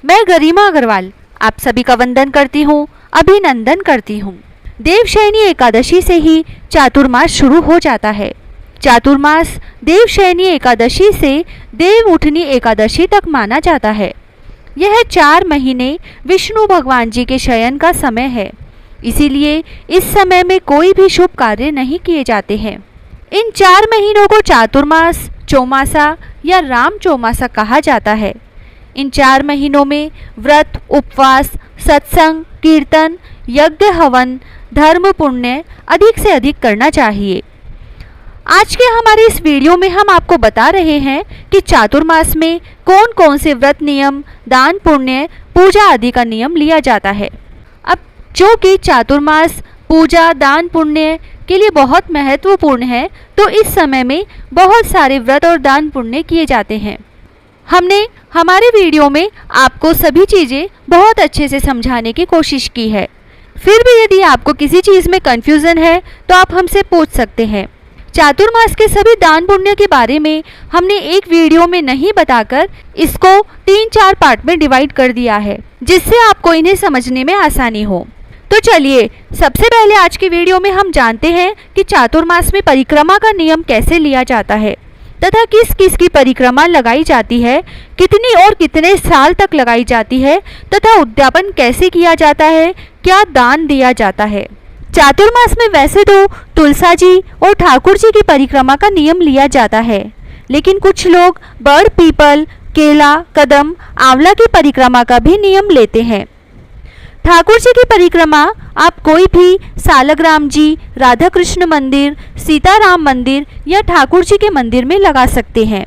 मैं गरिमा अग्रवाल आप सभी का वंदन करती हूँ, अभिनंदन करती हूँ। देवशयनी एकादशी से ही चातुर्मास शुरू हो जाता है। चातुर्मास देवशयनी एकादशी से देव उठनी एकादशी तक माना जाता है। यह 4 महीने विष्णु भगवान जी के शयन का समय है, इसीलिए इस समय में कोई भी शुभ कार्य नहीं किए जाते हैं। इन 4 महीनों को चातुर्मास, चौमासा या राम चौमासा कहा जाता है। इन 4 महीनों में व्रत, उपवास, सत्संग, कीर्तन, यज्ञ, हवन, धर्म, पुण्य अधिक से अधिक करना चाहिए। आज के हमारे इस वीडियो में हम आपको बता रहे हैं कि चातुर्मास में कौन कौन से व्रत नियम, दान, पुण्य, पूजा आदि का नियम लिया जाता है। अब जो कि चातुर्मास पूजा, दान, पुण्य के लिए बहुत महत्वपूर्ण है, तो इस समय में बहुत सारे व्रत और दान पुण्य किए जाते हैं। हमने हमारे वीडियो में आपको सभी चीज़ें बहुत अच्छे से समझाने की कोशिश की है। फिर भी यदि आपको किसी चीज़ में कन्फ्यूज़न है तो आप हमसे पूछ सकते हैं। चातुर्मास के सभी दान पुण्य के बारे में हमने एक वीडियो में नहीं बताकर इसको 3-4 पार्ट में डिवाइड कर दिया है, जिससे आपको इन्हें समझने में आसानी हो। तो चलिए सबसे पहले आज की वीडियो में हम जानते हैं कि चातुर्मास में परिक्रमा का नियम कैसे लिया जाता है तथा किस किस की परिक्रमा लगाई जाती है, कितनी और कितने साल तक लगाई जाती है तथा उद्यापन कैसे किया जाता है, क्या दान दिया जाता है। चातुर्मास में वैसे तो तुलसा जी और ठाकुर जी की परिक्रमा का नियम लिया जाता है, लेकिन कुछ लोग बड़, पीपल, केला, कदम, आंवला की परिक्रमा का भी नियम लेते हैं। ठाकुर जी की परिक्रमा आप कोई भी सालग्राम जी, राधा कृष्ण मंदिर, सीताराम मंदिर या ठाकुर जी के मंदिर में लगा सकते हैं।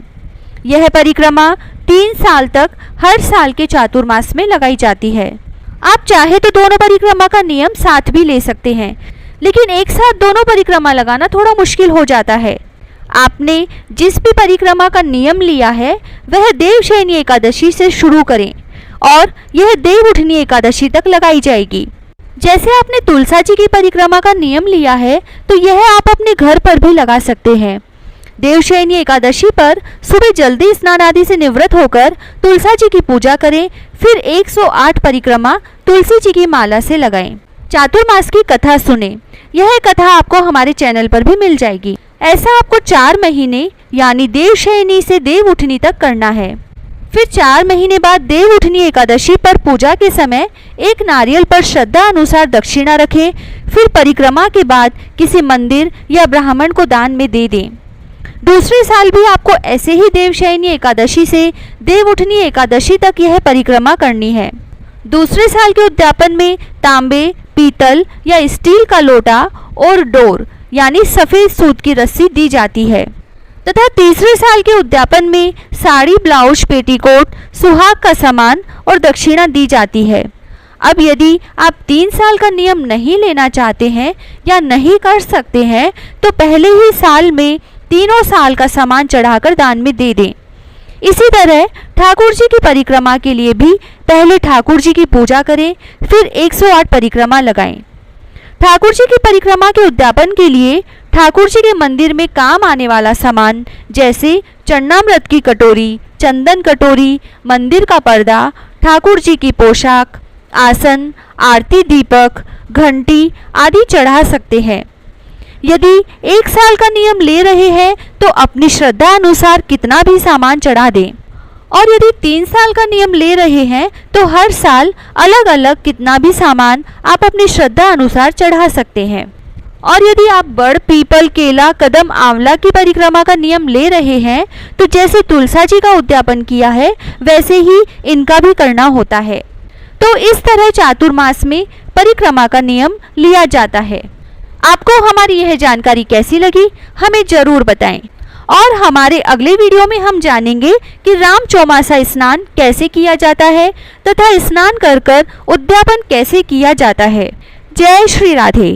यह परिक्रमा 3 साल तक हर साल के चातुर्मास में लगाई जाती है। आप चाहे तो दोनों परिक्रमा का नियम साथ भी ले सकते हैं, लेकिन एक साथ दोनों परिक्रमा लगाना थोड़ा मुश्किल हो जाता है। आपने जिस भी परिक्रमा का नियम लिया है वह देवशयनी एकादशी से शुरू करें और यह देव उठनी एकादशी तक लगाई जाएगी। जैसे आपने तुलसा जी की परिक्रमा का नियम लिया है तो यह आप अपने घर पर भी लगा सकते हैं। देवशयनी एकादशी पर सुबह जल्दी स्नान आदि से निवृत्त होकर तुलसा जी की पूजा करें, फिर 108 परिक्रमा तुलसी जी की माला से लगाएं। चातुर्मास की कथा सुने, यह कथा आपको हमारे चैनल पर भी मिल जाएगी। ऐसा आपको 4 महीने यानी देवशयनी से देव उठनी तक करना है। फिर 4 महीने बाद देव उठनी एकादशी पर पूजा के समय एक नारियल पर श्रद्धा अनुसार दक्षिणा रखें। फिर परिक्रमा के बाद किसी मंदिर या ब्राह्मण को दान में दे दें। दूसरे साल भी आपको ऐसे ही देवशयनी एकादशी से देव उठनी एकादशी तक यह परिक्रमा करनी है। दूसरे साल के उद्यापन में तांबे, पीतल या स्टील का लोटा और डोर यानी सफ़ेद सूत की रस्सी दी जाती है तथा तीसरे साल के उद्यापन में साड़ी, ब्लाउज, पेटीकोट, सुहाग का सामान और दक्षिणा दी जाती है। अब यदि आप 3 साल का नियम नहीं लेना चाहते हैं या नहीं कर सकते हैं तो पहले ही साल में तीनों साल का सामान चढ़ाकर दान में दे दें। इसी तरह ठाकुर जी की परिक्रमा के लिए भी पहले ठाकुर जी की पूजा करें, फिर 108 परिक्रमा लगाएं। ठाकुर जी की परिक्रमा के उद्यापन के लिए ठाकुर जी के मंदिर में काम आने वाला सामान जैसे चरणामृत की कटोरी, चंदन कटोरी, मंदिर का पर्दा, ठाकुर जी की पोशाक, आसन, आरती दीपक, घंटी आदि चढ़ा सकते हैं। यदि 1 साल का नियम ले रहे हैं तो अपनी श्रद्धा अनुसार कितना भी सामान चढ़ा दें, और यदि 3 साल का नियम ले रहे हैं तो हर साल अलग अलग कितना भी सामान आप अपनी श्रद्धा अनुसार चढ़ा सकते हैं। और यदि आप बड़, पीपल, केला, कदम, आंवला की परिक्रमा का नियम ले रहे हैं तो जैसे तुलसा जी का उद्यापन किया है वैसे ही इनका भी करना होता है। तो इस तरह चातुर्मास में परिक्रमा का नियम लिया जाता है। आपको हमारी यह जानकारी कैसी लगी हमें जरूर बताएं। और हमारे अगले वीडियो में हम जानेंगे कि राम चौमासा स्नान कैसे किया जाता है तथा स्नान कर उद्यापन कैसे किया जाता है। जय श्री राधे।